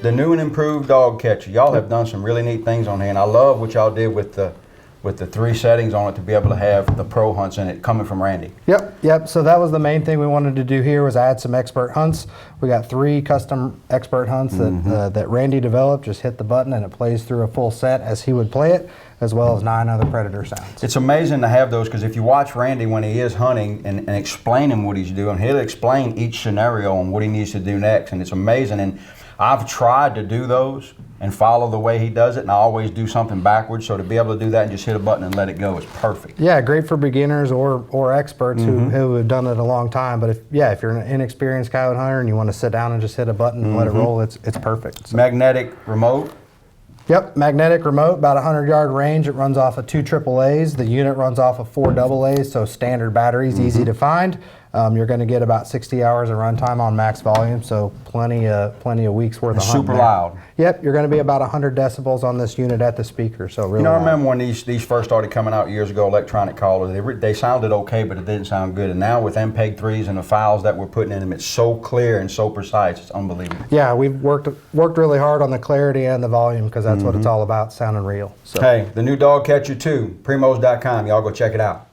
the new and improved Dogg Catcher. Y'all have done some really neat things on here, and I love what y'all did with the 3 settings on it to be able to have the pro hunts in it coming from Randy. Yep. So that was the main thing we wanted to do here, was add some expert hunts. We got 3 custom expert hunts that Randy developed. Just hit the button and it plays through a full set as he would play it, as well as 9 other predator sounds. It's amazing to have those, because if you watch Randy when he is hunting and explain him what he's doing, he'll explain each scenario and what he needs to do next, and it's amazing. And I've tried to do those and follow the way he does it, and I always do something backwards, so to be able to do that and just hit a button and let it go is perfect. Yeah, great for beginners or experts who have done it a long time. But if you're an inexperienced coyote hunter and you want to sit down and just hit a button and let it roll, it's perfect. So. Magnetic remote. Yep, magnetic remote, about 100-yard range. It runs off of 2 AAAs. The unit runs off of 4 AAs, so standard batteries, easy to find. You're going to get about 60 hours of runtime on max volume, so plenty of weeks worth of hunting. Super loud. Yep, you're going to be about 100 decibels on this unit at the speaker, so really I loud. remember when these first started coming out years ago, electronic callers, they sounded okay, but it didn't sound good. And now with MPEG-3s and the files that we're putting in them, it's so clear and so precise, it's unbelievable. Yeah, we've worked really hard on the clarity and the volume, because that's what it's all about, sounding real. So. Hey, the new Dogg Catcher 2, Primos.com. Y'all go check it out.